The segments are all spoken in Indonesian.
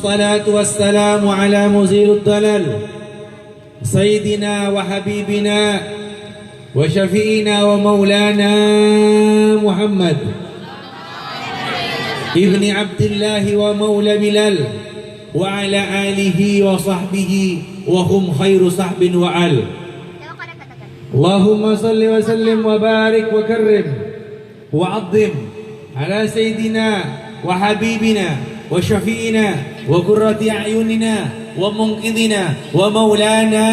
الصلاة والسلام على مزيل الضلال سيدنا وحبيبنا وشفينا ومولانا محمد ابن عبد الله ومولى بلال وعلى آله وصحبه وهم خير صحب وعل. اللهم صل وسلم وبارك وكرم وعظم على سيدنا وحبيبنا وشفينا وقرة أعيننا ومنقذنا ومولانا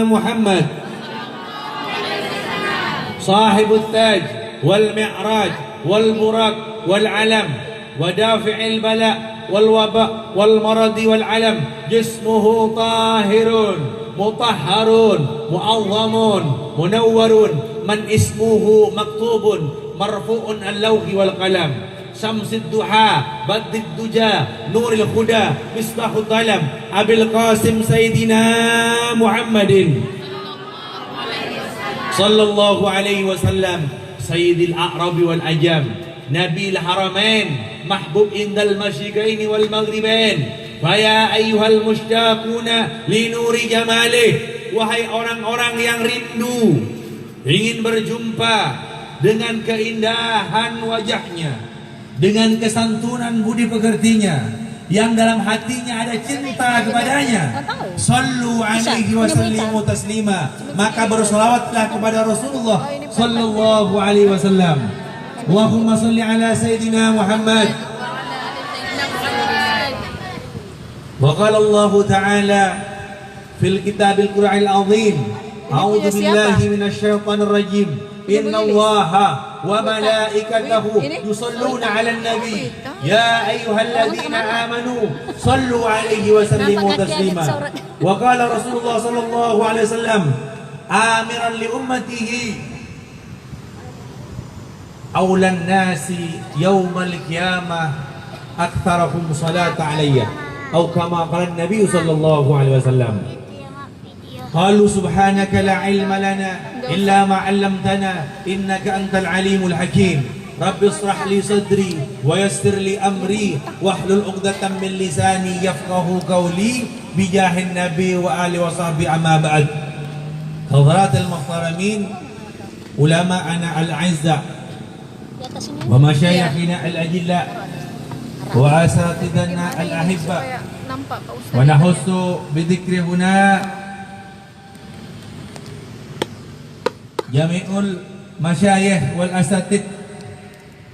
محمد صاحب التاج والمعراج والبراق والعلم ودافع البلاء والوباء والمرض والعلم. جسمه طاهر مطهر معظم منور من اسمه مكتوب مرفوع اللوح والقلم. شمس الضحى بدر الدجى نور الهدى مصباح الظلم أبي القاسم سيدنا محمد صلى الله عليه وسلم سيد الأعراب والأجم نبي الحرمين محبوب عند المشرقين والمغربين. فيا أيها المشتاقون لنور جماله, wahai orang-orang yang rindu ingin berjumpa dengan keindahan wajahnya, dengan kesantunan budi pekertinya, yang dalam hatinya ada cinta kepadanya. Sallu alaihi wa sallimu taslima, maka bersolawatlah kepada Rasulullah sallallahu alaihi wasallam. Allahumma salli ala sayyidina Muhammad. Wa qala Allah ta'ala fil kitabil Qur'anil azim, a'udzu billahi minasy syaithanir rajim. Inna Allaha wa malaikatahu yusalluna 'alan nabi ya ayyuhalladzina amanu sallu 'alaihi wa sallimu taslima. Wa qala Rasulullah sallallahu alaihi wasallam amiran li ummatihi awlan nasi yaumal qiyamah aktsarahum salata 'alayya atau kama qala an-nabi sallallahu alaihi wasallam. Qalu subhanaka la ilma lana illa ma 'allamtana innaka antal alimul hakim. Rabbi ishrah li sadri wa yassir li amri wahlul 'uqdatam min lisani yafqahu qawli bijahin nabi wa ali wa sahbi amma ba'd. Hadratul muhtaramin, ulama'ana al-'izza wa masyayikhina al-ajilla wa asatidana al-ahibba wa nahussu bidhikri huna Jami'ul Masyayikh wal Asatid,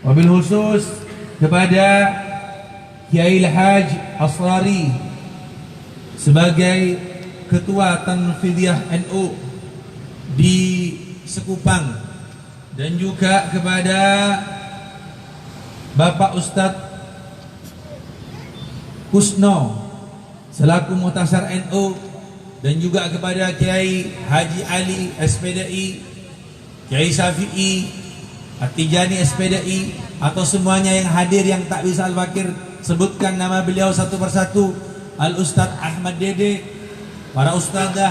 wabil khusus kepada Kiai Al-Haj Asrari sebagai Ketua Tanfidiyah NU di Sekupang, dan juga kepada Bapak Ustadz Kusno selaku Muhtasar NU, dan juga kepada Kiai Haji Ali SPDI, Kiai Syafi'i, At-Tijani SPDI, atau semuanya yang hadir yang tak bisa Al-Fakir sebutkan nama beliau satu persatu. Al-Ustadz Ahmad Dede, para ustadzah,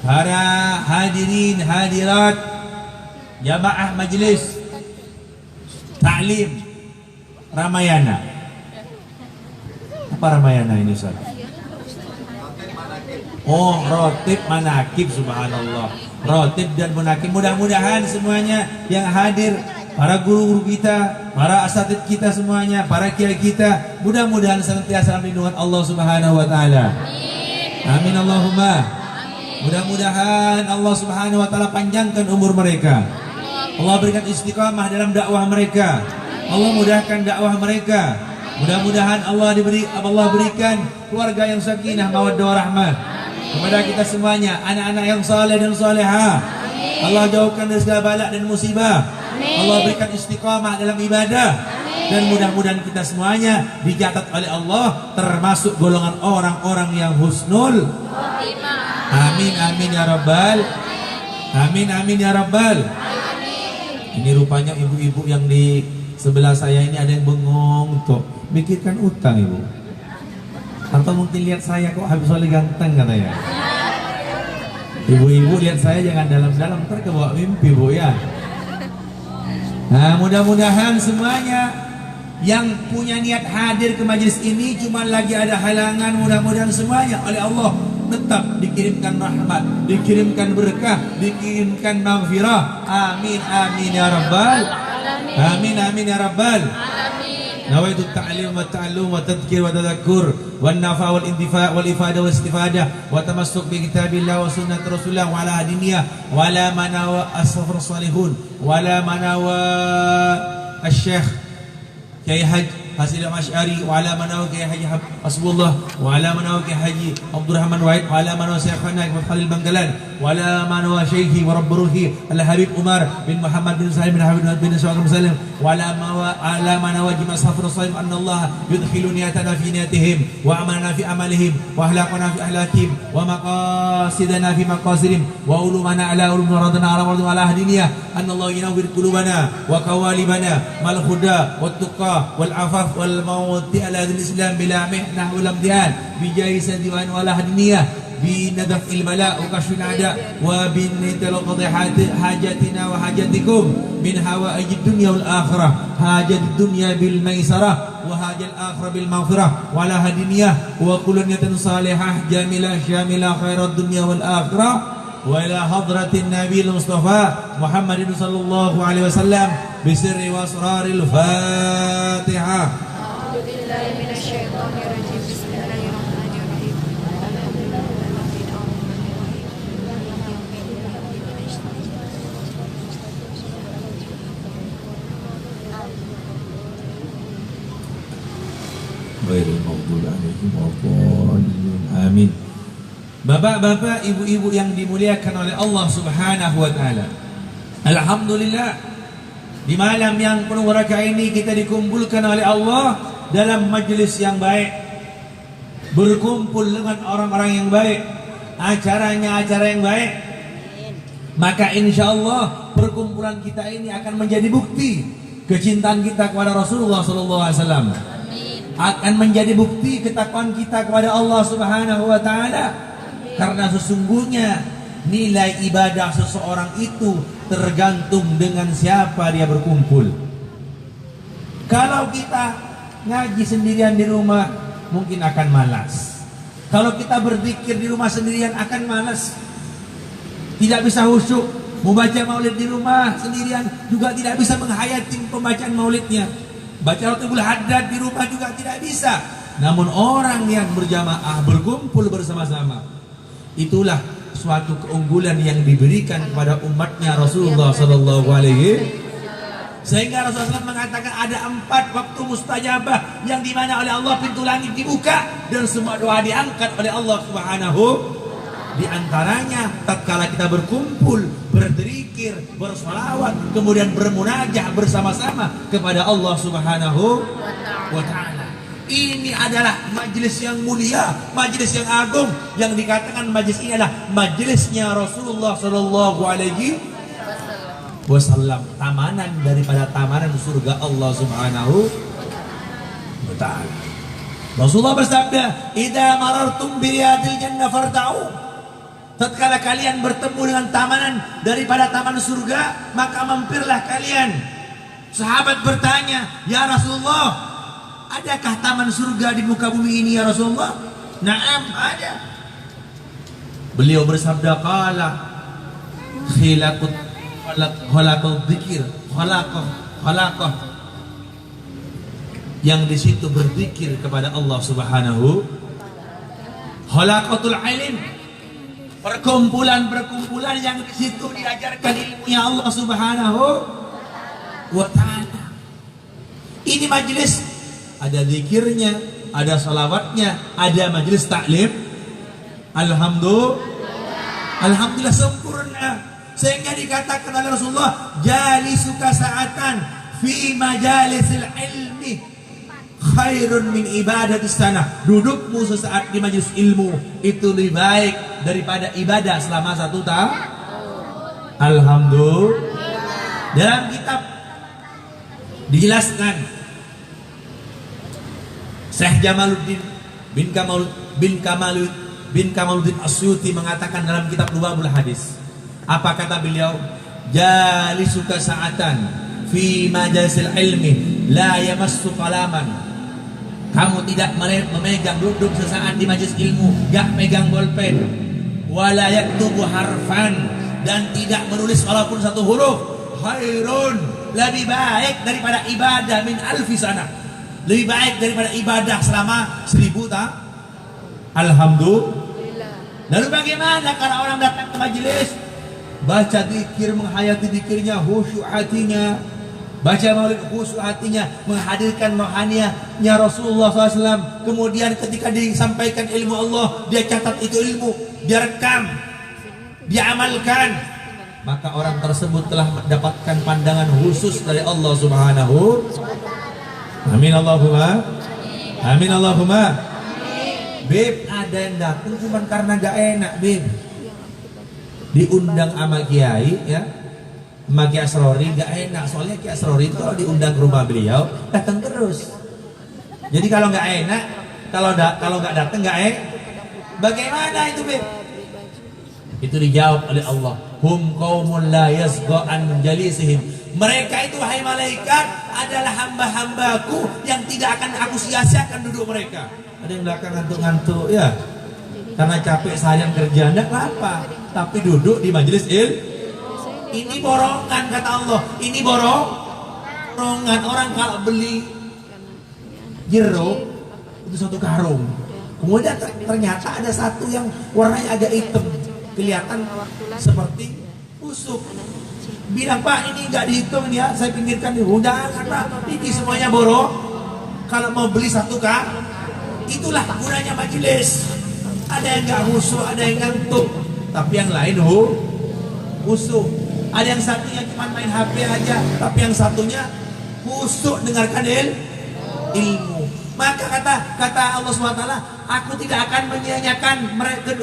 para hadirin hadirat, jamaah majelis Ta'lim Ramayana. Apa Ramayana ini, Ustaz? Oh, rotib manakib, subhanallah. Rotib dan munakib. Mudah-mudahan semuanya yang hadir, para guru-guru kita, para asatid kita semuanya, para kiai kita, mudah-mudahan senantiasa dalam lindungan Allah Subhanahu wa taala. Amin Allahumma. Mudah-mudahan Allah Subhanahu wa taala panjangkan umur mereka. Allah berikan istiqamah dalam dakwah mereka. Allah mudahkan dakwah mereka. Mudah-mudahan Allah berikan keluarga yang sakinah, mawaddah warahmah kepada kita semuanya, anak-anak yang saleh dan salehah. Allah jauhkan dari segala bala dan musibah. Allah berikan istiqamah dalam ibadah. Dan mudah-mudahan kita semuanya dicatat oleh Allah termasuk golongan orang-orang yang husnul. Amin amin ya rabbal. Amin amin ya rabbal. Ini rupanya ibu-ibu yang di sebelah saya ini ada yang bengong tuh, mikirkan utang ibu. Atau mungkin lihat saya kok habis oleh ganteng katanya. Ibu-ibu lihat saya jangan dalam-dalam, ntar kebawa mimpi bu ya. Nah mudah-mudahan semuanya Yang punya niat hadir ke majlis ini cuma lagi ada halangan, mudah-mudahan semuanya oleh Allah tetap dikirimkan rahmat, dikirimkan berkah, dikirimkan maghfirah. Amin amin ya rabbal amin amin ya rabbal nawaitu ta'lim wa ta'allum wa tadhkir wa tadhakkur wan nafa wal intifa wal ifada wal istifadah wa tamassuk bi kitabillah wa sunnat rasulillah wa ala hadiniyah wa la manawa as-safar salihun wa la manawa asy-syekh Kiai Haji Hasil Masyari wa ala manawa Kiai Haji Hasbullah wa ala manawa Kiai Haji Abdurrahman Wahid wa ala manawa Syekhana Khalil Bangkalan wa ala manawa Syekhi wa Rabb Ruhi Al-Habib Umar bin Muhammad bin Salim bin Habib bin Syawakam Salim wa ala manawa Jima Safar Salim anna Allah yudkhilu niyatana fi niyatihim wa amalana fi amalihim wa ahlaqana fi ahlakihim wa maqasidana fi maqasidim wa ulumana ala ulum radana ala wardu ala hadiniyah anna Allah yunawwir qulubana wa qawalibana mal huda wat tuqa wal afaf wal mawti ala al-islam bila mihnah wal amdihan bi jaisah diwan wala hadiniyah بندفع البلاء وكشف الأعداء وبنتلقض حاجاتنا وحاجاتكم من حوائج الدنيا والآخرة حاجة الدنيا بالميسرة وحاجة الآخرة بالمغفرة ولا هدنية وكل نية صالحة جاملة شاملة خير الدنيا والآخرة وإلى حضرة النبي المصطفى محمد صلى الله عليه وسلم بسر وأسرار الفاتحة. أعوذ بالله من الشيطان الرجيم بسم الله الرحمن الرحيم الحمد لله رب العالمين الرحمن الرحيم مالك يوم الدين Ghairil maghdubi alaihim waladdallin. Amin. Bapak-bapak, ibu-ibu yang dimuliakan oleh Allah Subhanahu wa taala. Alhamdulillah, di malam yang penuh berkah ini kita dikumpulkan oleh Allah dalam majelis yang baik. Berkumpul dengan orang-orang yang baik. Acaranya acara yang baik. Maka insya Allah perkumpulan kita ini akan menjadi bukti kecintaan kita kepada Rasulullah SAW. Akan menjadi bukti ketakwaan kita kepada Allah Subhanahu wa taala. Karena sesungguhnya nilai ibadah seseorang itu tergantung dengan siapa dia berkumpul. Kalau kita ngaji sendirian di rumah mungkin akan malas. Kalau kita berzikir di rumah sendirian akan malas. Tidak bisa khusyuk. Membaca maulid di rumah sendirian juga tidak bisa menghayati pembacaan maulidnya. Baca Ratibul Haddad di rumah juga tidak bisa. Namun orang yang berjamaah berkumpul bersama-sama, itulah suatu keunggulan yang diberikan kepada umatnya Rasulullah Sallallahu Alaihi. Sehingga Rasulullah SAW mengatakan ada 4 waktu mustajabah yang dimana oleh Allah pintu langit dibuka dan semua doa diangkat oleh Allah Subhanahu. Di antaranya tatkala kita berkumpul, berzikir, bersolawat, kemudian bermunajah bersama-sama kepada Allah Subhanahu wa taala. Ini adalah majelis yang mulia, majelis yang agung, yang dikatakan majelis ini adalah majelisnya Rasulullah Shallallahu Alaihi Wasallam, tamanan daripada tamanan surga Allah Subhanahu wa taala. Rasulullah bersabda, "Idza marartum bi riyadil jannah farta'u." Tatkala kalian bertemu dengan tamanan daripada taman surga, maka mampirlah kalian. Sahabat bertanya, "Ya Rasulullah, adakah taman surga di muka bumi ini ya Rasulullah?" "Na'am, ada." Beliau bersabda, "Qala khalaqul dzikir, khalaqah." Yang di situ berzikir kepada Allah Subhanahu. Khalaqatul ilm, perkumpulan yang di situ diajarkan ilmunya Allah Subhanahu wa taala. Ini majelis ada zikirnya, ada salawatnya, ada majelis taklim. Alhamdulillah sempurna. Sehingga dikatakan oleh Rasulullah, "Jalisuka sa'atan fi majalisil ilmi khairun min ibadatis sana." Dudukmu sesaat di majelis ilmu itu lebih baik daripada ibadah selama 1 tahun. Alhamdulillah. Dalam kitab dijelaskan, Syekh Jamaluddin bin Kamaluddin Asyuti mengatakan dalam kitab Luwabul Hadis. Apa kata beliau? "Jalisuka sa'atan fi majalisil ilmi la yamassu qalaman. Kamu tidak memegang, duduk sesaat di majelis ilmu gak megang bolpen, wala yaktubu harfan, dan tidak menulis walaupun satu huruf. Khairun, lebih baik daripada ibadah min alfi sana, lebih baik daripada ibadah selama 1000 tahun. Alhamdulillah. Lalu bagaimana kalau orang datang ke majelis, baca zikir, menghayati zikirnya, khusyuk hatinya, baca maulid khusyuk hatinya, menghadirkan rohaninya Rasulullah SAW. Kemudian ketika disampaikan ilmu Allah, dia catat itu ilmu, dia rekam, dia amalkan, maka orang tersebut telah mendapatkan pandangan khusus dari Allah Subhanahu. Amin Allahumma. Amin Allahumma. Beb, ada yang datang cuma karena gak enak, Beb. Diundang sama kiai, ya, sama Kiai Asrori, gak enak. Soalnya Kiai Asrori itu kalau diundang ke rumah beliau datang terus. Jadi kalau gak enak, kalau gak datang gak enak. Bagaimana itu, Beb? Itu dijawab oleh Allah. Hum qaumun la yasqa an jalisihim. Mereka itu, wahai malaikat, adalah hamba-hambaku yang tidak akan aku sia-siakan duduk mereka. Ada yang belakang ngantuk-ngantuk, ya, karena capek seharian kerja, enggak apa-apa, tapi duduk di majelis ini borongan, kata Allah. Ini borongan. Orang kalau beli jeruk itu satu karung, kemudian ternyata ada satu yang warnanya agak hitam, kelihatan seperti busuk. Bilang, Pak, ini nggak dihitung ya, saya pinggirkan dulu. Udah, karena ini semuanya borong. Kalau mau beli satu karung, itulah gunanya majelis. Ada yang nggak khusyuk, ada yang ngantuk, tapi yang lain khusyuk. Ada yang satunya cuma main HP aja, tapi yang satunya khusyuk dengarkan ilmu. Maka kata Allah SWT, aku tidak akan menyia-nyiakan mereka,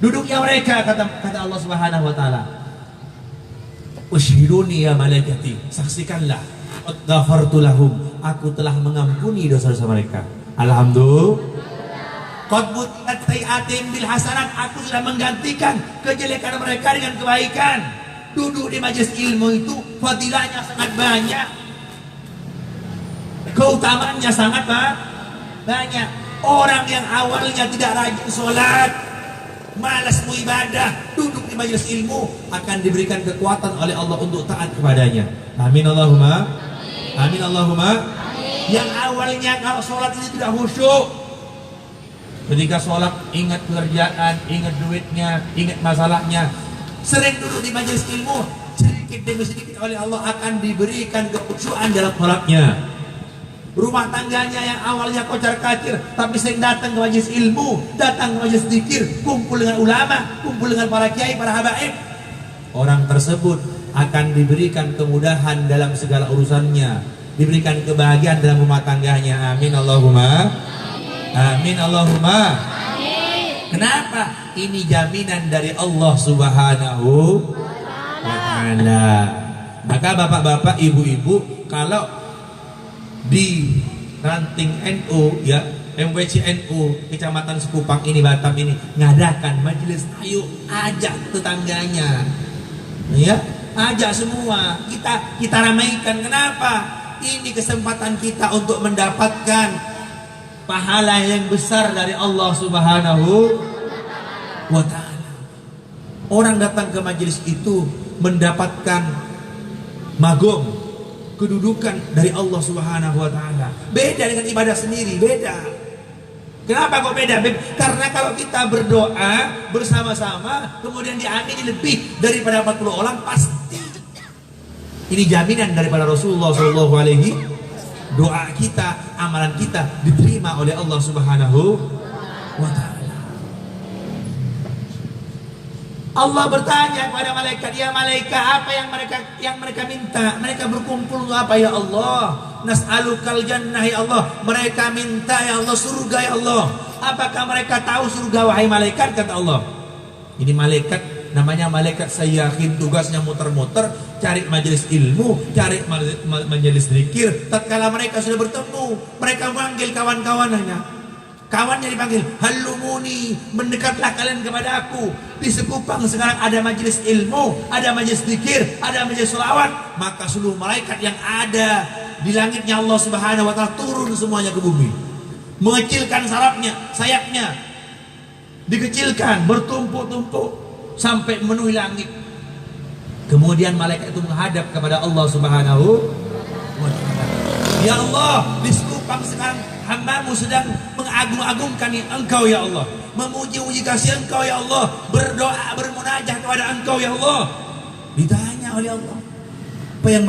duduknya mereka, kata Allah SWT. Ushhiduni ya malaikati, saksikanlah, ghafartu lahum, aku telah mengampuni dosa-dosa mereka. Alhamdulillah. Qad butiat sayi'atim bil hasanat, aku sudah menggantikan kejelekan mereka dengan kebaikan. Duduk di majelis ilmu itu fadilahnya sangat banyak, keutamaannya sangat banyak. Orang yang awalnya tidak rajin sholat, malas beribadah, duduk di majelis ilmu akan diberikan kekuatan oleh Allah untuk taat kepadanya. Amin Allahumma. Amin Allahumma. Yang awalnya kalau sholat itu tidak khusyuk, ketika sholat ingat pekerjaan, ingat duitnya, ingat masalahnya, sering duduk di majelis ilmu, sedikit demi sedikit oleh Allah akan diberikan kekhusyukan dalam sholatnya. Rumah tangganya yang awalnya kocar-kacir, tapi sering datang ke majelis ilmu, datang ke majelis zikir, kumpul dengan ulama, kumpul dengan para kiai, para habaib, orang tersebut akan diberikan kemudahan dalam segala urusannya, diberikan kebahagiaan dalam rumah tangganya. Amin Allahumma. Amin Allahumma. Amin. Kenapa? Ini jaminan dari Allah Subhanahu wa ta'ala. Maka bapak-bapak, ibu-ibu, kalau di ranting NU, ya, MWC NU Kecamatan Sekupang ini, Batam ini, ngadakan majelis, ayo ajak tetangganya, ya, ajak semua, kita ramaikan. Kenapa? Ini kesempatan kita untuk mendapatkan pahala yang besar dari Allah Subhanahu wa ta'ala. Orang datang ke majelis itu mendapatkan magom, kedudukan dari Allah Subhanahu wa ta'ala. Beda dengan ibadah sendiri, beda. Kenapa kok beda? Karena kalau kita berdoa bersama-sama kemudian diamini lebih daripada 40 orang, pasti ini jaminan daripada Rasulullah SAW. Doa kita, amalan kita diterima oleh Allah Subhanahu wa ta'ala. Allah bertanya kepada malaikat, ya malaikat, apa yang mereka minta? Mereka berkumpul untuk apa, ya Allah? Nas'alukal jannah, ya Allah. Mereka minta, ya Allah, surga, ya Allah. Apakah mereka tahu surga, wahai malaikat? Kata Allah. Ini malaikat namanya malaikat sayyahin, tugasnya muter-muter cari majelis ilmu, cari majelis zikir. Tatkala mereka sudah bertemu, mereka memanggil kawan-kawannya, Kawannya dipanggil, halumuni, mendekatlah kalian kepada aku. Di Sekupang sekarang ada majelis ilmu, ada majelis zikir, ada majelis selawat. Maka seluruh malaikat yang ada di langitnya Allah Subhanahu wa ta'ala turun semuanya ke bumi, mengecilkan sayapnya dikecilkan, bertumpuk-tumpuk sampai memenuhi langit. Kemudian malaikat itu menghadap kepada Allah Subhanahu wa ta'ala. Ya Allah, di Sekupang sekarang hamba-Mu sedang mengagung-agungkan Engkau ya Allah, memuji-muji kasih Engkau ya Allah, berdoa bermunajat kepada Engkau ya Allah. Ditanya oleh Allah, apa yang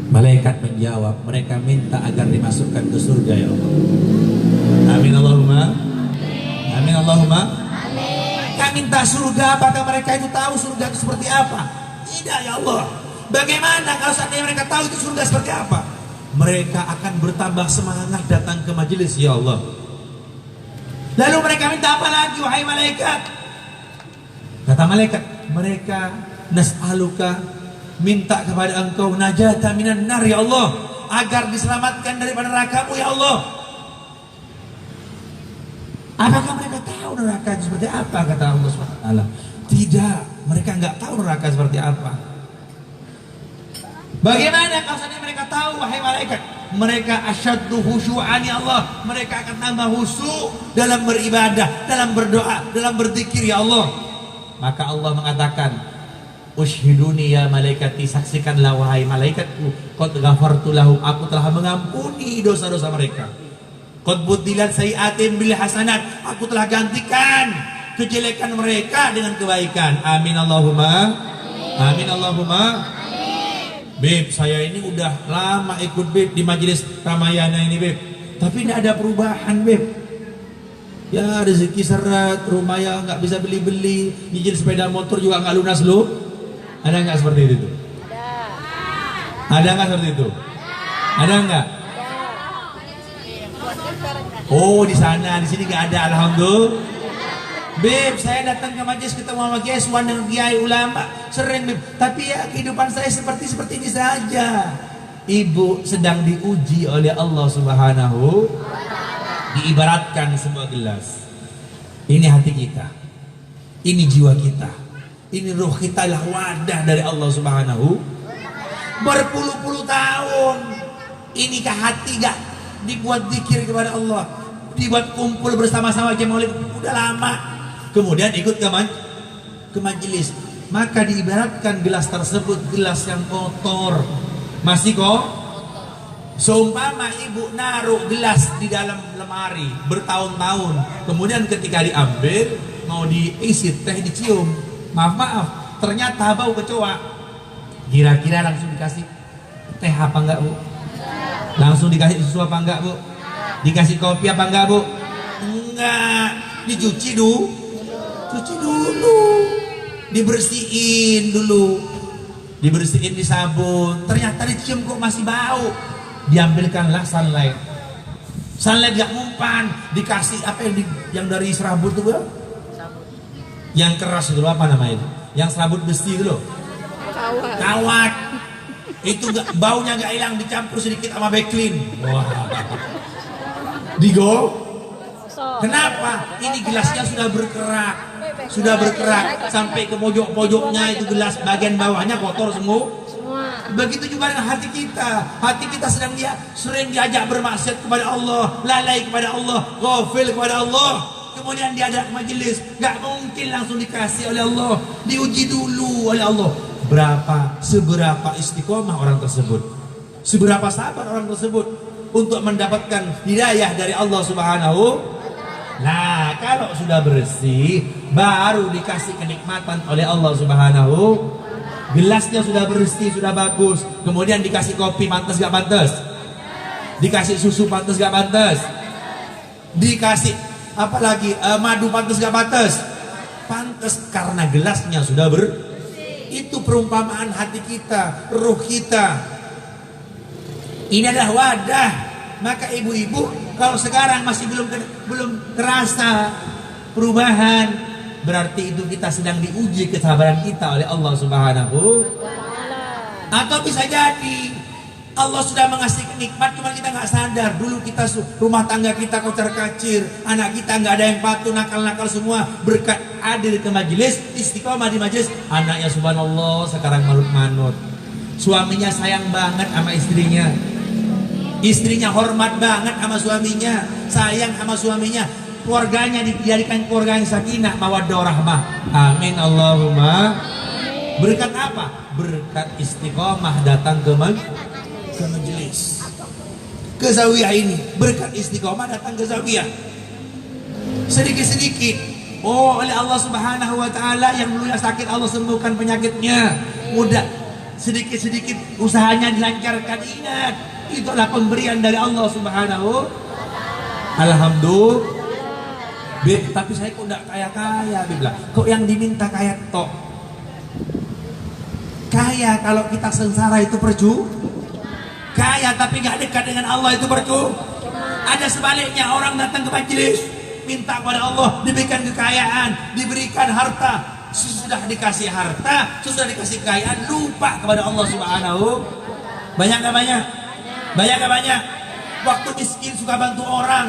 malaikat menjawab, mereka minta agar dimasukkan ke surga ya Allah. Amin Allahumma. Amin Allahumma. Mereka minta surga, apakah mereka itu tahu surga itu seperti apa? Tidak ya Allah. Bagaimana kalau seandainya mereka tahu itu surga seperti apa? Mereka akan bertambah semangat datang ke majelis ya Allah. Lalu mereka minta apa lagi wahai malaikat? Kata malaikat, mereka nas'aluka, minta kepada Engkau najata minan nar ya Allah, agar diselamatkan daripada neraka-Mu ya Allah. Apakah mereka tahu neraka itu seperti apa? Kata Allah SWT. Tidak, mereka nggak tahu neraka seperti apa. Bagaimana kalau seandainya mereka tahu wahai malaikat? Mereka asyaddu khusyu'an ya Allah, mereka akan tambah khusyuk dalam beribadah, dalam berdoa, dalam berzikir ya Allah. Maka Allah mengatakan, ushhiduni ya malaikati, saksikanlah wahai malaikatku, qad ghafartu lahum, aku telah mengampuni dosa-dosa mereka. Qad buddilat sayi'atin bil hasanat, aku telah gantikan kejelekan mereka dengan kebaikan. Amin Allahumma. Amin Allahumma. Beb, saya ini udah lama ikut Beb di majelis Ramayana ini Beb, tapi tidak ada perubahan Beb. Ya rezeki seret, rumah ya nggak bisa beli-beli, nyicil sepeda motor juga nggak lunas lu. Ada nggak seperti itu? Ada nggak seperti itu? Ada nggak? Oh di sana, di sini nggak ada, alhamdulillah. Beb, saya datang ke majelis ketemu sama Kiai Suwan dengan Kiai ulama sering Beb, tapi ya kehidupan saya seperti ini saja. Ibu sedang diuji oleh Allah Subhanahu, diibaratkan sebuah gelas. Ini hati kita, ini jiwa kita, ini ruh kita lah wadah dari Allah Subhanahu. Berpuluh-puluh tahun inikah hati gak dibuat zikir kepada Allah, dibuat kumpul bersama-sama jemaah, udah lama. Kemudian ikut ke majelis, maka diibaratkan gelas tersebut gelas yang kotor, masih kok. Seumpama ibu naruh gelas di dalam lemari bertahun-tahun, kemudian ketika diambil mau diisi teh dicium, maaf ternyata bau kecoa, kira-kira langsung dikasih teh apa enggak Bu? Langsung dikasih susu apa enggak Bu? Dikasih kopi apa enggak Bu? Enggak, dicuci dulu. Cuci dulu, dibersihin dulu, dibersihin di sabun. Ternyata dicium kok masih bau. Diambilkanlah sunlight gak mempan, dikasih apa yang dari serabut itu bro? Yang keras itu apa namanya itu? Yang serabut besi itu loh. Kawat. Itu baunya gak hilang, dicampur sedikit sama Backlin. Wah. Digo. Kenapa? Ini gelasnya sudah berkerak sampai ke pojok-pojoknya, itu gelas bagian bawahnya kotor semua. Begitu juga dengan hati kita sering diajak bermaksiat kepada Allah, lalai kepada Allah, ghafil kepada Allah. Kemudian diajak majelis, gak mungkin langsung dikasih oleh Allah, diuji dulu oleh Allah. Seberapa istiqomah orang tersebut, seberapa sabar orang tersebut untuk mendapatkan hidayah dari Allah Subhanahu. Nah, kalau sudah bersih, baru dikasih kenikmatan oleh Allah Subhanahu. Gelasnya sudah bersih, sudah bagus. Kemudian dikasih kopi, pantas gak pantas? Dikasih susu, pantas gak pantas? Dikasih apa lagi? Madu, pantas gak pantas? Pantas, karena gelasnya sudah bersih. Itu perumpamaan hati kita, ruh kita. Ini adalah wadah. Maka ibu-ibu, kalau sekarang masih belum terasa perubahan, berarti itu kita sedang diuji kesabaran kita oleh Allah Subhanahu. Atau bisa jadi Allah sudah mengasih nikmat, cuma kita nggak sadar. Dulu kita rumah tangga kita kocar kacir, anak kita nggak ada yang patuh, nakal-nakal semua. Berkat hadir ke majelis, istiqomah di majelis, anaknya subhanallah sekarang manut-manut. Suaminya sayang banget sama istrinya, istrinya hormat banget sama suaminya, sayang sama suaminya. Keluarganya dijadikan keluarga yang sakinah mawaddah warahmah. Amin Allahumma. Berkat apa? Berkat istiqomah datang ke majelis, ke zawiyah ini. Berkat istiqomah datang ke zawiyah. Sedikit-sedikit, oleh Allah Subhanahu wa taala, yang dulunya sakit Allah sembuhkan penyakitnya. Mudah, sedikit-sedikit usahanya dilancarkan. Ingat, itulah pemberian dari Allah Subhanahu. Alhamdulillah. Tapi saya kok enggak kaya-kaya, bilang. Kok yang diminta kaya tok? Kaya kalau kita sengsara itu kaya tapi gak dekat dengan Allah itu Ada sebaliknya, orang datang ke majelis minta kepada Allah diberikan kekayaan, diberikan harta. Sudah dikasih harta, sudah dikasih kekayaan, lupa kepada Allah Subhanahu. Banyak gak banyak? Banyak gak banyak? Waktu miskin suka bantu orang,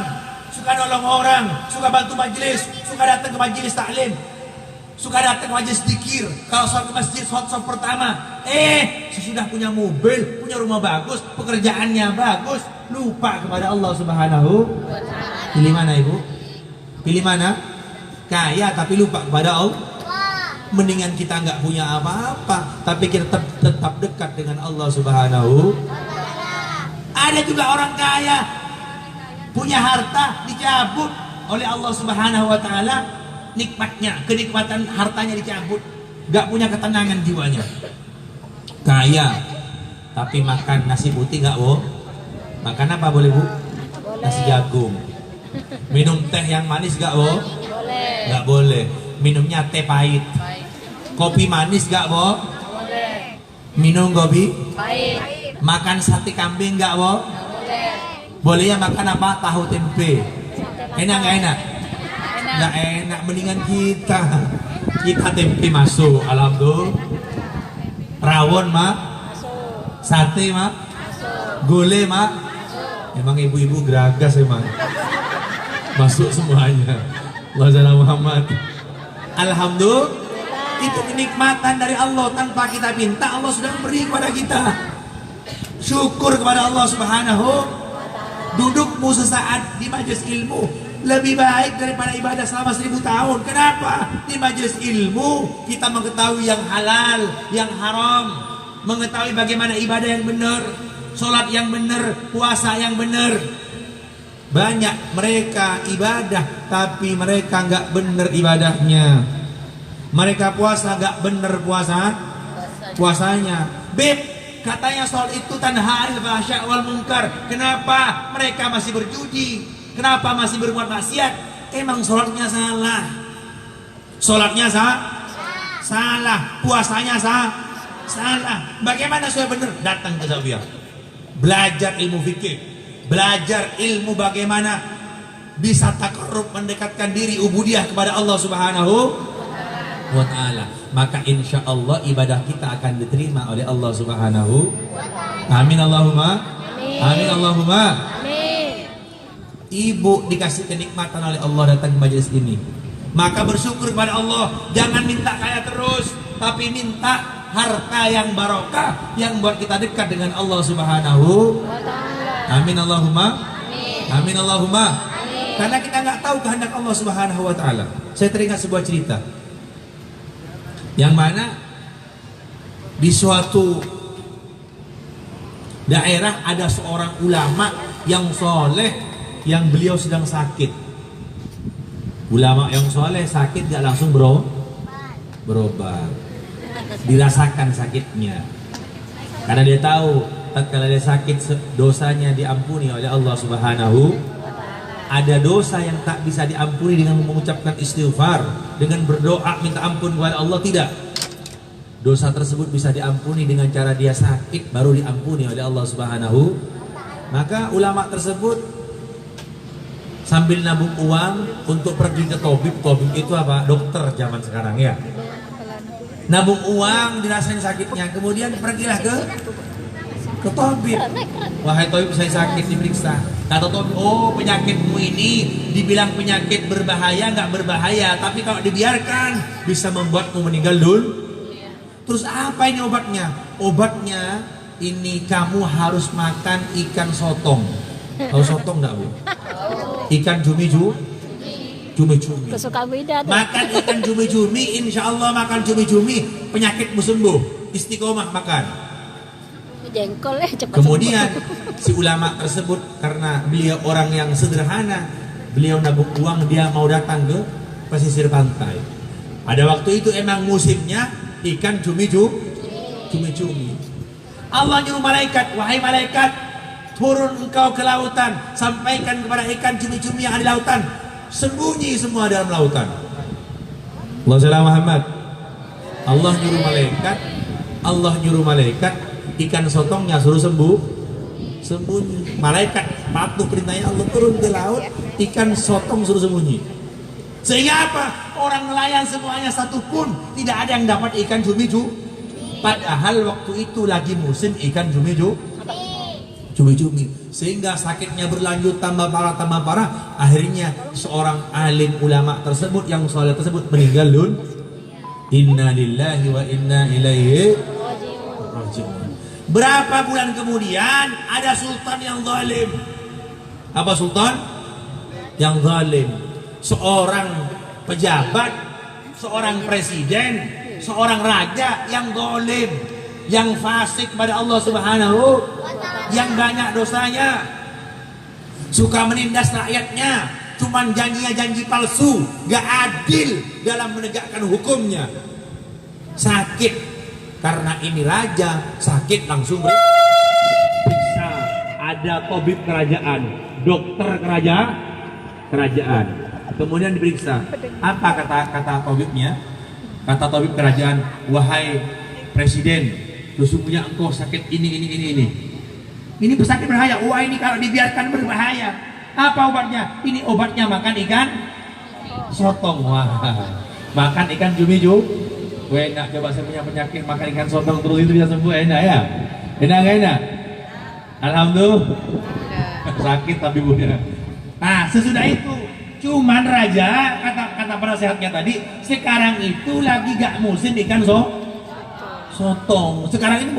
suka nolong orang, suka bantu majelis, suka datang ke majelis taklim, suka datang ke majelis zikir. Kalau sholat ke masjid, sholat pertama, sesudah punya mobil, punya rumah bagus, pekerjaannya bagus, lupa kepada Allah Subhanahu. Pilih mana ibu? Pilih mana? Kaya tapi lupa kepada Allah. Mendingan kita nggak punya apa-apa, tapi kita tetap dekat dengan Allah Subhanahu. Ada juga orang kaya, punya harta dicabut oleh Allah Subhanahu wa taala. Nikmatnya, kenikmatan hartanya dicabut, gak punya ketenangan jiwanya. Kaya tapi makan nasi putih gak wo? Makan apa boleh bu? Nasi jagung. Minum teh yang manis gak wo? Gak boleh. Minumnya teh pahit. Kopi manis gak wo? Minum kopi pahit. Makan sate kambing gak wo? Bolehnya makan apa? Tahu tempe. Enak gak enak? Nggak enak. Mendingan kita tempe masuk, alhamdulillah. Rawon mak, sate mak, gulai mak. Emang ibu-ibu geragas emang. Masuk semuanya. Wazala Muhammad. Alhamdulillah. Itu kenikmatan dari Allah, tanpa kita minta Allah sudah memberi kepada kita. Syukur kepada Allah Subhanahu. Dudukmu sesaat di majelis ilmu lebih baik daripada ibadah selama 1000 tahun. Kenapa? Di majelis ilmu kita mengetahui yang halal, yang haram, mengetahui bagaimana ibadah yang benar, sholat yang benar, puasa yang benar. Banyak mereka ibadah tapi mereka nggak benar ibadahnya. Mereka puasa nggak benar puasanya. Katanya sholat itu tanha anil fahsya wal munkar. Kenapa mereka masih berjudi? Kenapa masih berbuat maksiat? Emang sholatnya salah. Sholatnya salah. Puasanya salah. Bagaimana supaya benar? Datang ke zawiyah. Belajar ilmu fikih. Belajar ilmu bagaimana bisa takarrub, mendekatkan diri ubudiyah kepada Allah Subhanahu wa ta'ala. Maka insya Allah ibadah kita akan diterima oleh Allah Subhanahu. Amin Allahumma. Amin Allahumma. Ibu dikasih kenikmatan oleh Allah datang ke majelis ini, maka bersyukur kepada Allah. Jangan minta kaya terus, tapi minta harta yang barokah, yang buat kita dekat dengan Allah Subhanahu. Amin Allahumma. Amin Allahumma. Karena kita nggak tahu kehendak Allah Subhanahu wa ta'ala. Saya teringat sebuah cerita yang mana di suatu daerah ada seorang ulama yang soleh, yang beliau sedang sakit. Ulama yang soleh sakit gak langsung berobat, dirasakan sakitnya, karena dia tahu tatkala dia sakit dosanya diampuni oleh Allah Subhanahu. Ada dosa yang tak bisa diampuni dengan mengucapkan istighfar, dengan berdoa minta ampun kepada Allah, tidak. Dosa tersebut bisa diampuni dengan cara dia sakit, baru diampuni oleh Allah Subhanahu. Maka ulama tersebut sambil nabung uang untuk pergi ke tabib. Tabib itu apa? Dokter zaman sekarang ya. Nabung uang, dirasain sakitnya, kemudian pergilah ke ke tabib. Wahai tabib, saya sakit, diperiksa. Kata tabib, oh penyakitmu ini dibilang penyakit berbahaya, nggak berbahaya, tapi kalau dibiarkan bisa membuatmu meninggal dulu. Terus apa ini obatnya? Obatnya ini kamu harus makan ikan sotong. Tahu sotong nggak, Bu? Ikan cumi-cumi. Kesukaan beda tuh. Makan ikan cumi-cumi, insya Allah makan cumi-cumi penyakitmu sembuh. Istiqomah makan. Jengkol cepat. Kemudian si ulama tersebut karena beliau orang yang sederhana, beliau nabung uang, dia mau datang ke pesisir pantai. Pada waktu itu emang musimnya ikan cumi-cumi. Allah nyuruh malaikat, wahai malaikat, turun engkau ke lautan, sampaikan kepada ikan cumi-cumi yang ada di lautan, sembunyi semua dalam lautan. Allah Muhammad. Allah nyuruh malaikat, ikan sotongnya suruh sembunyi. Malaikat patuh perintahnya Allah, turun ke laut, ikan sotong suruh sembunyi. Sehingga apa? Orang nelayan semuanya satupun tidak ada yang dapat ikan cumi-cumi. Padahal waktu itu lagi musim ikan cumi-cumi. Sehingga sakitnya berlanjut tambah parah. Akhirnya seorang alim ulama tersebut yang soleh tersebut meninggal dunia. Inna lillahi wa inna ilaihi raji'un. Berapa bulan kemudian ada sultan yang zalim. Apa sultan? Yang zalim. Seorang pejabat, seorang presiden, seorang raja yang zalim, yang fasik pada Allah Subhanahu, yang banyak dosanya, suka menindas rakyatnya, cuman janji palsu, gak adil dalam menegakkan hukumnya. Sakit karena ini raja, sakit langsung periksa. Ada tabib kerajaan, dokter kerajaan. Kemudian diperiksa. Apa kata tabibnya? Kata tabib kerajaan, wahai presiden, sesungguhnya engkau sakit ini. Ini sakit berbahaya. Wah, ini kalau dibiarkan berbahaya. Apa obatnya? Ini obatnya makan ikan sotong. Wah, makan ikan cumi-cumi. Enak, coba saya punya penyakit makan ikan sotong terus itu bisa sembuh, enak ya? Enak gak enak? Alhamdulillah. Sakit tapi punya. Nah, sesudah itu cuman raja, kata penasehatnya tadi, sekarang itu lagi gak musim ikan sotong. Sekarang ini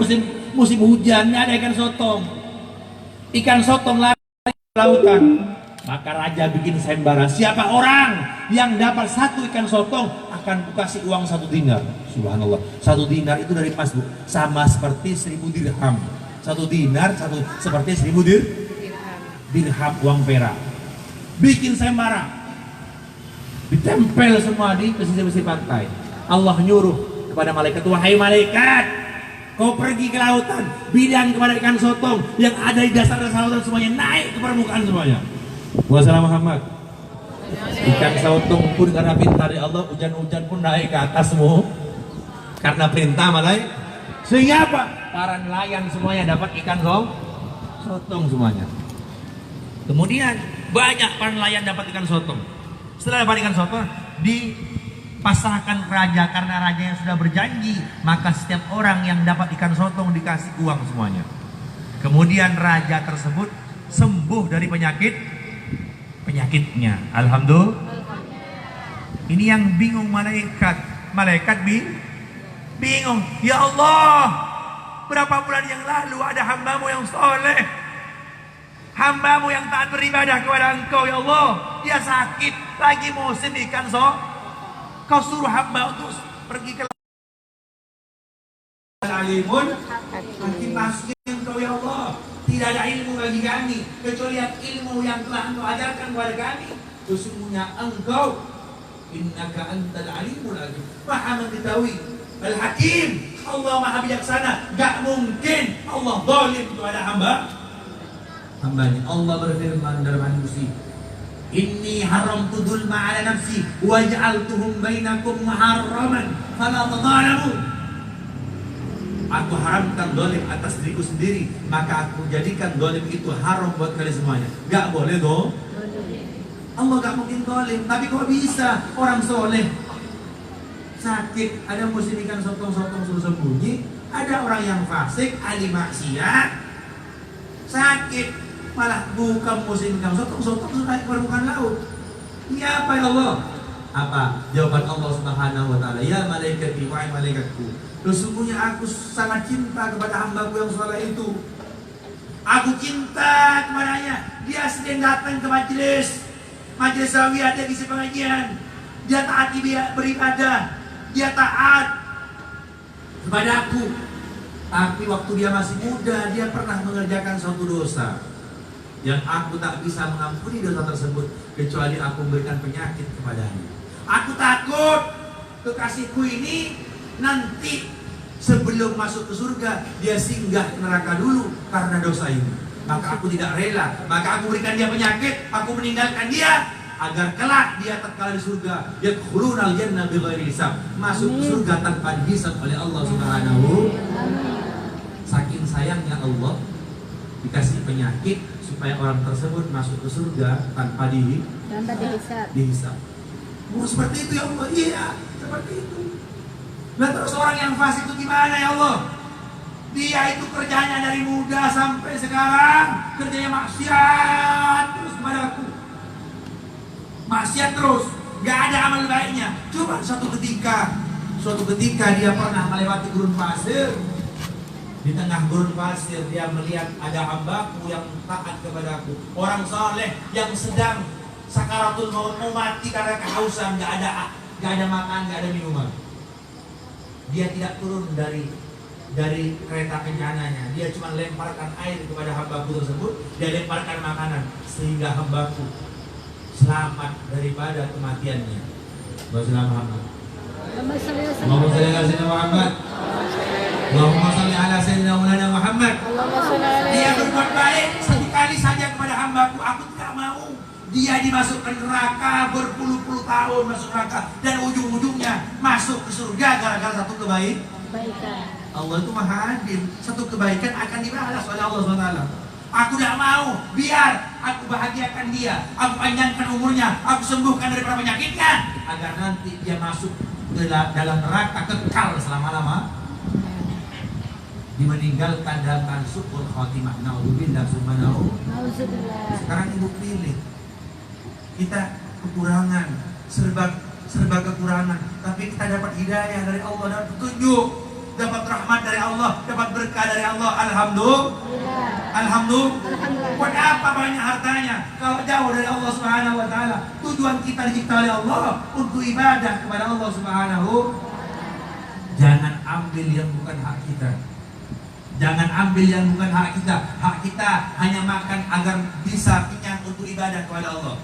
musim hujannya ada ikan sotong. Ikan sotong lari ke lautan. Maka raja bikin sayembara, siapa orang yang dapat satu ikan sotong akan kasih uang 1 dinar. Subhanallah, 1 dinar itu dari emas, Bu, sama seperti 1000 dirham. 1 dinar seperti 1000 dirham uang perak. Bikin sayembara, ditempel semua di pesisir pantai. Allah nyuruh kepada malaikat, wahai malaikat, kau pergi ke lautan, bilang kepada ikan sotong yang ada di dasar lautan semuanya naik ke permukaan semuanya. Wassalamualaikum Muhammad. Ikan sotong pun karena perintah dari Allah, hujan-hujan pun naik ke atas semua karena perintah malaikat. Sehingga apa? Para nelayan semuanya dapat ikan sotong semuanya. Kemudian banyak para nelayan dapat ikan sotong. Setelah dapat ikan sotong, dipasrahkan ke raja karena rajanya sudah berjanji, maka setiap orang yang dapat ikan sotong dikasih uang semuanya. Kemudian raja tersebut sembuh dari penyakitnya. Alhamdulillah. Ini yang bingung malaikat bingung. Ya Allah, berapa bulan yang lalu ada hambamu yang soleh, hambamu yang taat beribadah kepada engkau, ya Allah, dia sakit, lagi musim ikan kau suruh hamba untuk pergi ke alimun hakim masjid engkau, ya Allah, tidak ada ilmu bagi kami kecuali ilmu yang telah engkau ajarkan kepada kami. Sesungguhnya engkau innaka antal alimul hakim, maha mengetahui, al hakim, Allah maha bijaksana. Gak mungkin Allah zalim kepada hambanya. Allah berfirman dalam Al-Qur'an, inni haramtu dzulma ala nafsi wa ja'altuhum bainakum muharraman fala tadzalamu. Aku haramkan zalim atas diriku sendiri, maka aku jadikan zalim itu haram buat kalian semuanya. Gak boleh dong. Allah gak mungkin zalim, tapi kok bisa orang soleh sakit, ada musim ikan sotong suruh sembunyi, ada orang yang fasik, ahli maksiat, sakit, malah bukan musim kamu sotong naik ke permukaan laut. Ini apa ya Allah? Apa? Jawaban Allah Subhanahu wa taala, ya malaikati wahai malaikatku, sesungguhnya aku sangat cinta kepada hambaku yang saleh itu. Aku cinta kepadanya. Dia sedang datang ke majelis zawiyah, dia isi pengajian, dia taat beribadah, dia taat kepadaku. Tapi waktu dia masih muda, dia pernah mengerjakan suatu dosa yang aku tak bisa mengampuni dosa tersebut kecuali aku memberikan penyakit kepadanya. Aku takut kekasihku ini nanti sebelum masuk ke surga dia singgah ke neraka dulu karena dosa ini. Maka aku tidak rela, maka aku berikan dia penyakit, aku meninggalkan dia agar kelak dia tatkala di surga yadkhulunal jannah bighairi hisab, masuk ke surga tanpa dihisab oleh Allah Subhanahu. Saking sayangnya Allah dikasih penyakit supaya orang tersebut masuk ke surga tanpa dihisab. Oh, seperti itu ya Allah. Iya, seperti itu. Nah terus orang yang fasik itu gimana ya Allah? Dia itu kerjanya dari muda sampai sekarang kerjanya maksiat terus kepadaku. Maksiat terus, gak ada amal baiknya. Cuma suatu ketika dia pernah melewati gurun pasir. Di tengah gurun pasir dia melihat ada hambaku yang taat kepadaku, orang saleh yang sedang sakaratul maut, mau mati karena kehausan, gak ada makan, gak ada minuman. Dia tidak turun dari kereta kencananya, dia cuma lemparkan air kepada hambaku tersebut, dia lemparkan makanan sehingga hambaku selamat daripada kematiannya. Allahumma Muhammad. Allahumma shalli ala sayyidina Muhammad. Allahumma shalli ala sayyidina Muhammad. Dia berbuat baik sekali saja kepada hambaku, aku tidak mau dia dimasukkan neraka berpuluh-puluh tahun masuk neraka dan ujung-ujungnya masuk ke surga gara-gara satu kebaikan. Allah itu maha adil, satu kebaikan akan dibalas oleh Allah SWT. Aku tidak mau, biar aku bahagiakan dia, aku panjangkan umurnya, aku sembuhkan daripada penyakitnya, agar nanti dia masuk ke dalam neraka kekal selama-lama, dimeninggalkan dalam keadaan syukur khotimah. Naudzubillah subhanahu. Sekarang ibu pilih, kita kekurangan, serba kekurangan, tapi kita dapat hidayah dari Allah, dapat petunjuk, dapat rahmat dari Allah, dapat berkah dari Allah. Alhamdulillah. Buat apa banyak hartanya kalau jauh dari Allah Subhanahu wa taala? Tujuan kita dicipta oleh Allah untuk ibadah kepada Allah Subhanahu. Jangan ambil yang bukan hak kita. Jangan ambil yang bukan hak kita. Hak kita hanya makan agar bisa kenyang untuk ibadah kepada Allah.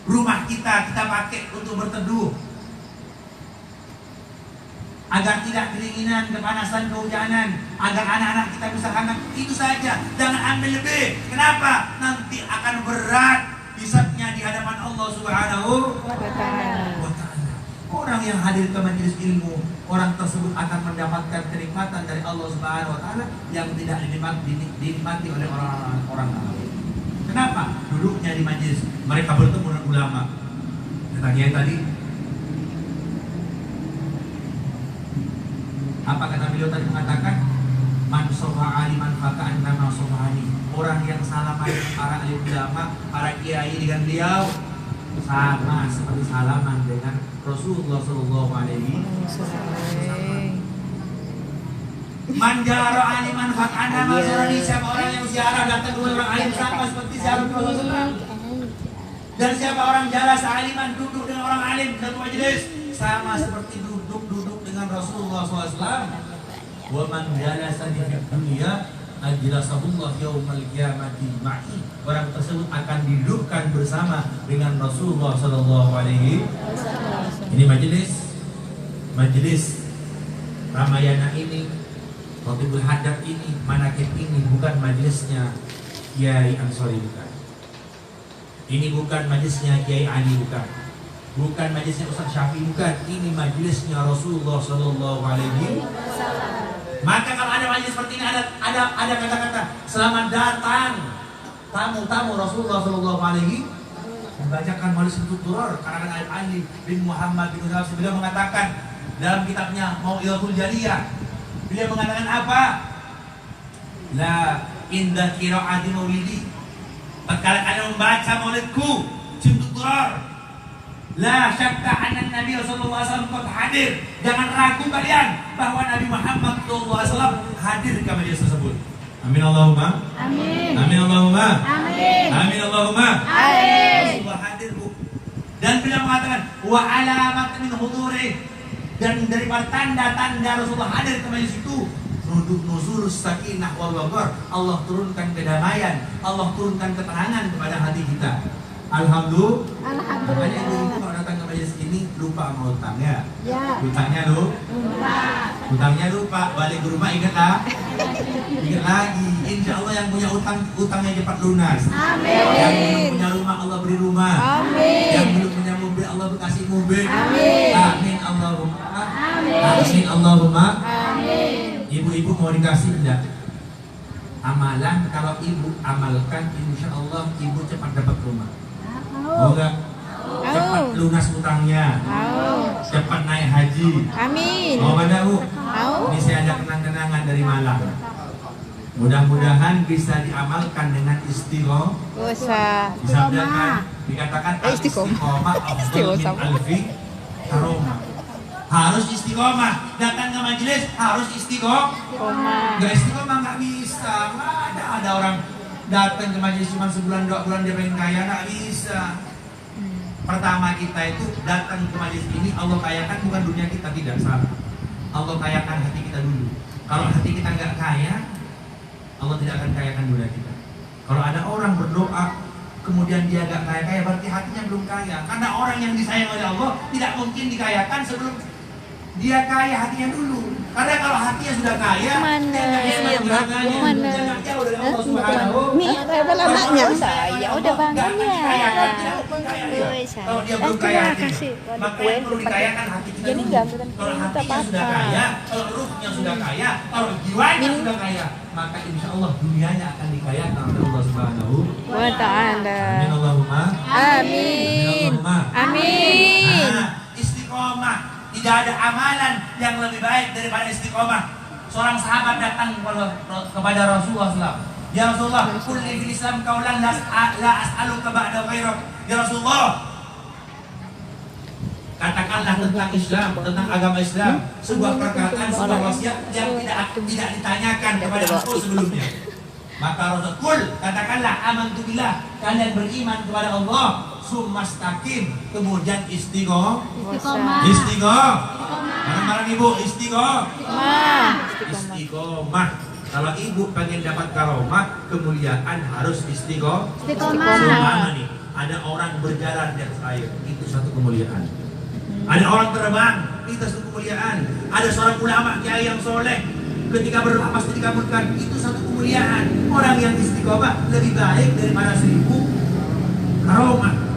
Rumah kita pakai untuk berteduh, agar tidak kedinginan, kepanasan, kehujanan, agar anak-anak kita bisa hangat. Itu saja, jangan ambil lebih. Kenapa? Nanti akan berat hisabnya di hadapan Allah Subhanahu wa ta'ala. Orang yang hadir ke majelis ilmu, orang tersebut akan mendapatkan kenikmatan dari Allah Subhanahu wa ta'ala yang tidak dinikmati oleh orang lain. Kenapa? Duduknya di majelis, mereka bertemu dengan ulama. Kata tadi, apa kata beliau tadi mengatakan, man sofa aliman faka'an nama sofa'ani. Orang yang salaman para alim ulama, para kiai dengan beliau sama seperti salaman dengan Rasulullah Sallallahu Alaihi Wasallam. Man jaro aliman faka'an nama sofa'ani. Siapa orang yang ziarah datang kepada orang alim sama seperti ziarah Rasulullah. Dan siapa orang jalan sealiman duduk dengan orang alim dalam majelis sama seperti duduk dengan Rasulullah SAW. Wa man jalasa di dunia ajlasahullah yaumal qiyamati ma'i. Orang tersebut akan didudukkan bersama dengan Rasulullah sallallahu alaihi wasallam. Ini majelis Ramayana ini, Khatibul Hadap ini, Manaqib ini bukan majelisnya Kiai Ansori, bukan. Ini bukan majelisnya Kiai Ali, bukan majelisnya Ustaz Syafi'i, bukan. Ini majelisnya Rasulullah sallallahu alaihi wasallam. Maka kalau ada majelis seperti ini, ada kata-kata selamat datang tamu Rasulullah sallallahu alaihi wasallam. Membacakan majelis untuk duror karangan Ali bin Muhammad bin Nasir. Beliau mengatakan dalam kitabnya Mau'izatul Jaliyah, beliau mengatakan apa? La indah qiraati maulidi. Tatkala kalian membaca maulidku, sumtu durar. La syakka anna Nabi sallallahu alaihi wasallam qad hadir. Jangan ragu kalian bahwa Nabi Muhammad sallallahu alaihi wasallam hadir ke majelis tersebut. Amin Allahumma. Amin. Amin Allahumma. Amin. Amin Allahumma. Amin. Rasulullah hadir, Bu. Dan beliau mengatakan wa alamat min huduri, dan daripada tanda-tanda Rasulullah hadir ke majelis itu nuzul sakinah wal waqar. Allah turunkan kedamaian, Allah turunkan ketenangan kepada hati kita. Alhamdulillah. Makanya ibu kalau datang ke majelis ini lupa sama utangnya. Ya. Utangnya lupa. Balik ke rumah ingat lah. Ingat lagi. Insya Allah yang punya utangnya cepat lunas. Amin. Yang belum punya rumah Allah beri rumah. Amin. Yang belum punya mobil Allah berkasih mobil. Amin. Amin Allahumma. Amin. Amin Allahumma. Amin. Ibu-ibu mau dikasih enggak? Amalan kalau ibu amalkan, insya Allah ibu cepat dapat rumah. Mau enggak? Cepat lunas utangnya. Cepat naik haji. Amin. Mau enggak, Bu? Mau. Ini saya ada kenang-kenangan dari Malang. Mudah-mudahan bisa diamalkan dengan Usah. disabdakan, dikatakan istiqomah afdal min alfi karomah. Harus istiqomah. Datang ke majelis harus istiqomah. Gak istiqomah nggak bisa. Nggak ada orang datang ke majelis cuma sebulan 2 bulan dia pengen kaya, nggak bisa. Pertama kita itu datang ke majelis ini Allah kayakan bukan dunia kita, tidak salah. Allah kayakan hati kita dulu. Kalau hati kita nggak kaya, Allah tidak akan kayakan dunia kita. Kalau ada orang berdoa kemudian dia nggak kaya, berarti hatinya belum kaya. Karena orang yang disayang oleh Allah tidak mungkin dikayakan sebelum dia kaya hatinya dulu. Karena kalau hatinya sudah kaya, jauh dari Allah Subhanahu. Nih, ada anaknya. Saya udah bangunnya. Kalau dia belum kaya hatinya, maka yang perlu dikayakan hati kita dulu. Kalau hatinya sudah kaya, kalau ruhnya sudah kaya, kalau jiwanya sudah kaya, maka insya Allah dunianya akan dikayakan oleh Allah Subhanahu wa ta'ala. Amin Allahumma. Amin. Amin. Istiqomah. Tidak ada amalan yang lebih baik daripada istiqomah. Seorang sahabat datang kepada Rasulullah SAW. Ya Rasulullah, kulli fil Islam qaulan la as'aluka ba'da khairak. Ya Rasulullah, katakanlah tentang Islam, tentang agama Islam, sebuah perkataan, sebuah wasiat yang tidak ditanyakan kepada aku sebelumnya. Maka Rasul, katakanlah amantu billah, kalian beriman kepada Allah, sumastaqim, kemudian istiqomah. Bareng-bareng ibu, istiqomah. Kalau ibu pengen dapat karomah, kemuliaan harus istiqomah. Seumpama nih, ada orang berjalan di atas air, itu satu kemuliaan. Ada orang terbang, itu satu kemuliaan. Ada seorang ulama kiai yang soleh, ketika berdoa pasti dikabulkan, itu satu kemuliaan. Orang yang istiqomah lebih baik daripada 1000 karomah.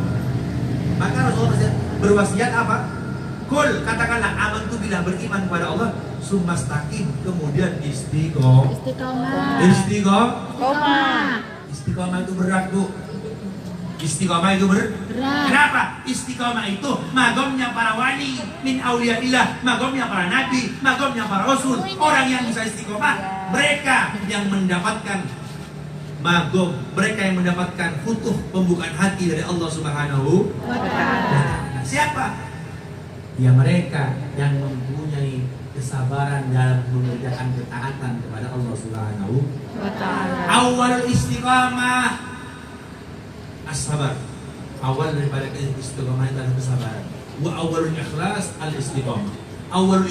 Maka Rasulullah berwasiat apa? Kul, katakanlah amantu billah, beriman kepada Allah, sumastaqim, kemudian istiqomah. Istiqomah itu berat, Bu. Istiqomah itu berat. Kenapa? Istiqomah itu magomnya para wali min auliyaillah, magomnya para nabi, magomnya para rasul. Orang yang bisa istiqomah, mereka yang mendapatkan magom, mereka yang mendapatkan futuh, pembukaan hati dari Allah Subhanahu wa ta'ala. Siapa? Ya mereka yang mempunyai kesabaran dalam mengerjakan ketaatan kepada Allah Subhanahu wa ta'ala. Awal istiqamah as-sabar. Awal daripada istiqamah itu adalah kesabaran. Wa awalul ikhlas al-istiqamah. Awal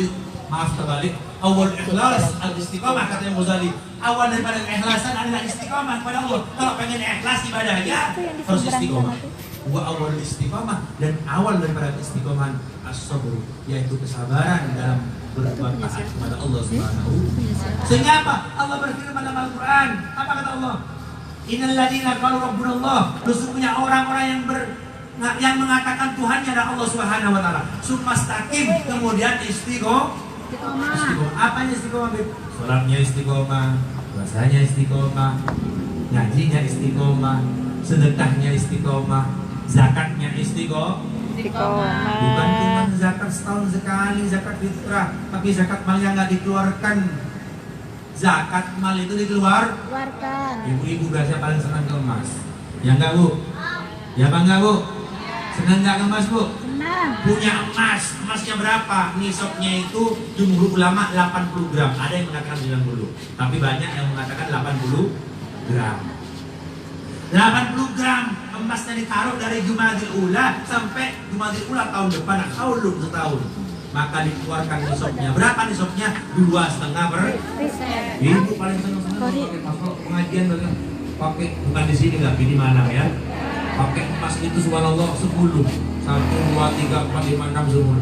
ikhlas al-istiqamah, kata Imam Ghazali. Awal daripada keikhlasan adalah istiqamah kepada Allah. Kalau pengen ikhlas ibadahnya harus istiqamah. Wa awal istiqamah, dan awal daripada istiqamah as-sabr, yaitu kesabaran dalam berbuat taat kepada Allah Subhanahu. Sehingga apa? Allah berfirman dalam Al-Qur'an. Apa kata Allah? Innal ladzina qalu rabbuna Allah. Sesungguhnya orang-orang yang mengatakan Tuhannya adalah Allah Subhanahu wa taala. Sumastaqim, kemudian istiqomah. Apanya istiqomah? Salatnya istiqomah, puasanya istiqomah, ngajinya istiqomah, sedekahnya istiqomah, zakatnya istiqomah. Bukan cuma zakat setahun sekali, zakat fitrah, tapi zakat mal yang nggak dikeluarkan zakat mal itu Keluarkan. Ibu-ibu biasanya paling senang ke emas. Ya enggak Bu? Ya apa enggak Bu? Senang enggak ke emas Bu? Senang. Punya emas, emasnya berapa? Nisabnya itu jumhur ulama 80 gram. Ada yang mengatakan 90, tapi banyak yang mengatakan 80 gram. 80 gram emasnya ditaruh dari Jumadil Ula sampai Jumadil Ula tahun depan, haulun setahun. Maka dikeluarkan nisabnya. Berapa nisabnya? 2,5%. Ibu paling senang-senang pakai masuk pengajian pakai, bukan di sini nggak, di mana ya? Pakai emas itu subhanallah 10, 1, 2, 3, 4, 5, 6, 10.